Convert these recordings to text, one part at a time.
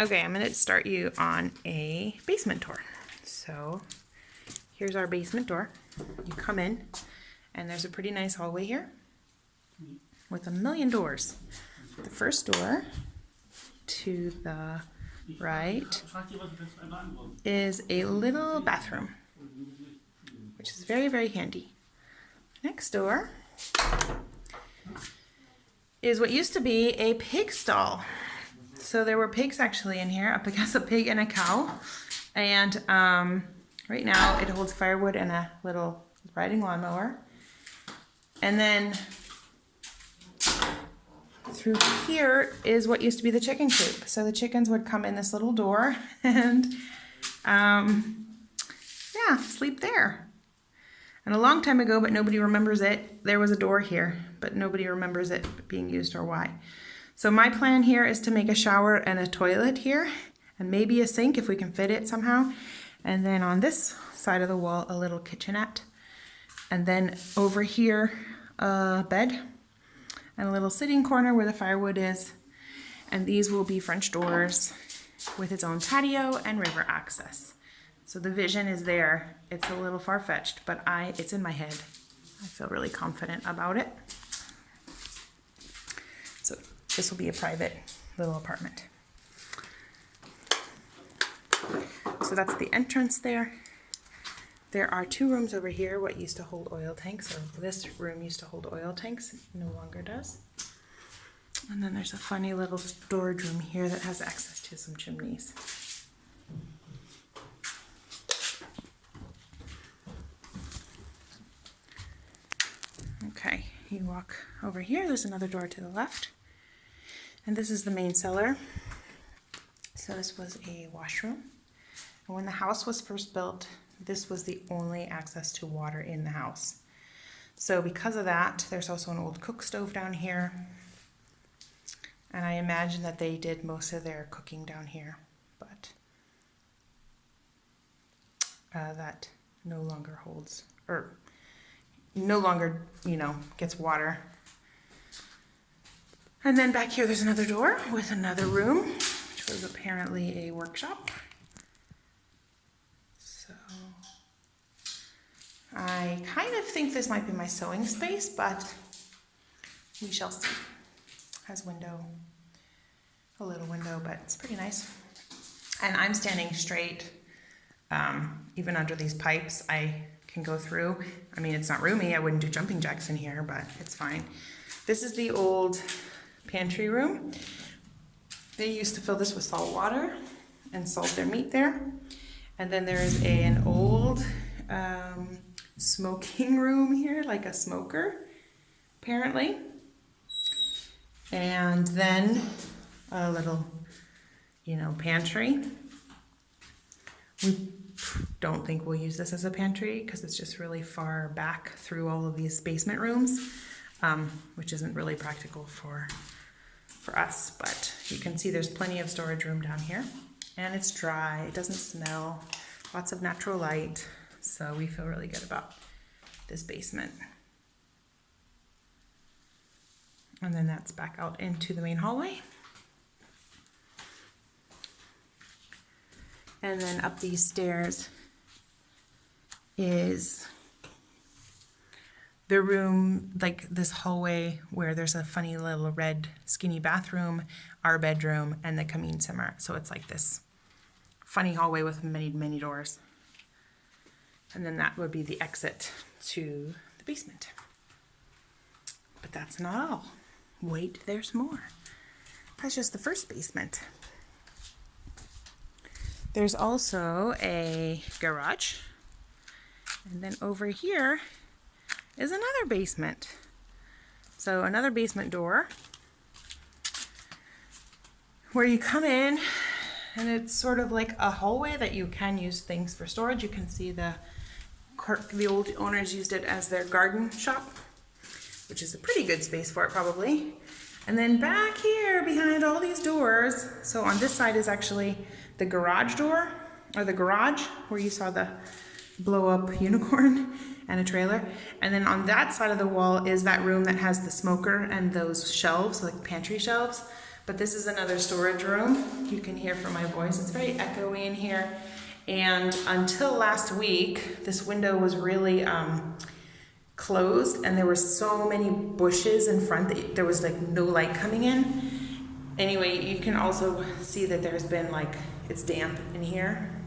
Okay, I'm gonna start you on a basement tour. So here's our basement door. You come in and there's a pretty nice hallway here with a million doors. The first door to the right is a little bathroom, which is very, very handy. Next door is what used to be a pig stall. So there were pigs actually in here, up against a pig and a cow. And right now it holds firewood and a little riding lawnmower. And then through here is what used to be the chicken coop. So the chickens would come in this little door and yeah, sleep there. And a long time ago, but nobody remembers it, there was a door here, but nobody remembers it being used or why. So my plan here is to make a shower and a toilet here, and maybe a sink if we can fit it somehow. And then on this side of the wall, a little kitchenette. And then over here, a bed and a little sitting corner where the firewood is. And these will be French doors with its own patio and river access. So the vision is there. It's a little far-fetched, but it's in my head. I feel really confident about it. So this will be a private little apartment. So that's the entrance there. There are two rooms over here, what used to hold oil tanks, or this room used to hold oil tanks, it no longer does. And then there's a funny little storage room here that has access to some chimneys. Okay, you walk over here, there's another door to the left. And this is the main cellar. So this was a washroom. And when the house was first built, this was the only access to water in the house. So because of that, there's also an old cook stove down here. And I imagine that they did most of their cooking down here, but that no longer holds, or no longer, gets water. And then back here there's another door with another room, which was apparently a workshop. So I kind of think this might be my sewing space, but we shall see. Has a little window, but it's pretty nice. And I'm standing straight, even under these pipes. I can go through. I mean, it's not roomy. I wouldn't do jumping jacks in here, but it's fine. This is the old pantry room. They used to fill this with salt water and salt their meat there. And then there is an old smoking room here, like a smoker, apparently. And then a little, pantry. We don't think we'll use this as a pantry because it's just really far back through all of these basement rooms, which isn't really practical for us. But you can see there's plenty of storage room down here, and it's dry. It doesn't smell. Lots of natural light. So we feel really good about this basement. And then that's back out into the main hallway. And then up these stairs is the room, like this hallway where there's a funny little red skinny bathroom, our bedroom, and the Camine simmer. So it's like this funny hallway with many, many doors. And then that would be the exit to the basement. But that's not all. Wait, there's more. That's just the first basement. There's also a garage. And then over here is another basement. So another basement door where you come in, and it's sort of like a hallway that you can use things for storage. You can see the old owners used it as their garden shop, which is a pretty good space for it probably. And then back here behind all these doors, so on this side is actually the garage door, or the garage where you saw the blow up unicorn and a trailer. And then on that side of the wall is that room that has the smoker and those shelves, like pantry shelves. But this is another storage room. You can hear from my voice. It's very echoey in here. And until last week, this window was really closed, and there were so many bushes in front that there was like no light coming in. Anyway, you can also see that there's been like, it's damp in here.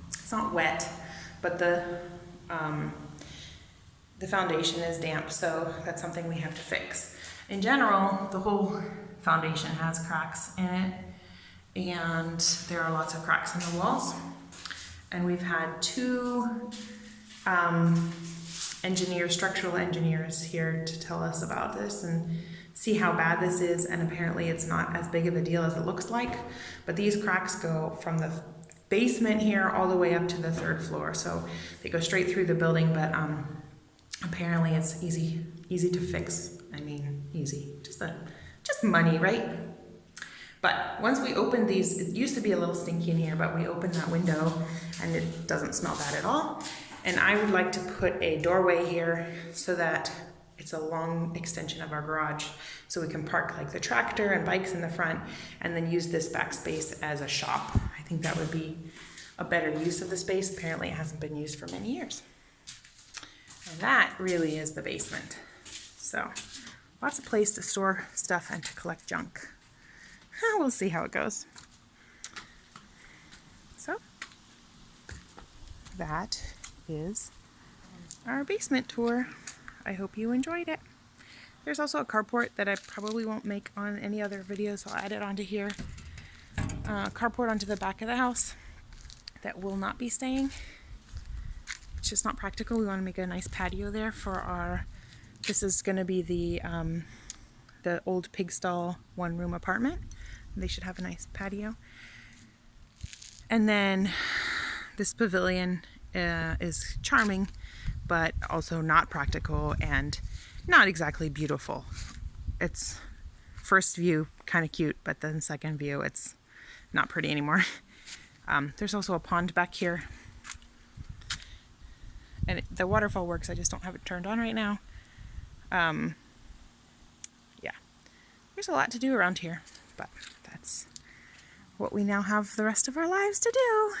It's not wet, but the foundation is damp, so that's something we have to fix. In general, the whole foundation has cracks in it, and there are lots of cracks in the walls. And we've had two structural engineers here to tell us about this and see how bad this is, and apparently it's not as big of a deal as it looks like, but these cracks go from the basement here all the way up to the 3rd floor, so they go straight through the building, but apparently it's easy to fix. I mean, easy, just money, right? But once we opened these, it used to be a little stinky in here, but we opened that window and it doesn't smell bad at all. And I would like to put a doorway here so that it's a long extension of our garage, so we can park like the tractor and bikes in the front and then use this back space as a shop. I think that would be a better use of the space. Apparently it hasn't been used for many years. And that really is the basement. So lots of place to store stuff and to collect junk. We'll see how it goes. So that is our basement tour. I hope you enjoyed it. There's also a carport that I probably won't make on any other video, so I'll add it onto here. Carport onto the back of the house that will not be staying. It's just not practical. We want to make a nice patio there for our, this is going to be the old pig stall 1-room apartment. They should have a nice patio. And then this pavilion is charming, but also not practical and not exactly beautiful. It's first view kind of cute, but then second view it's not pretty anymore. There's also a pond back here, and the waterfall works. I just don't have it turned on right now. Yeah, there's a lot to do around here, but that's what we now have the rest of our lives to do.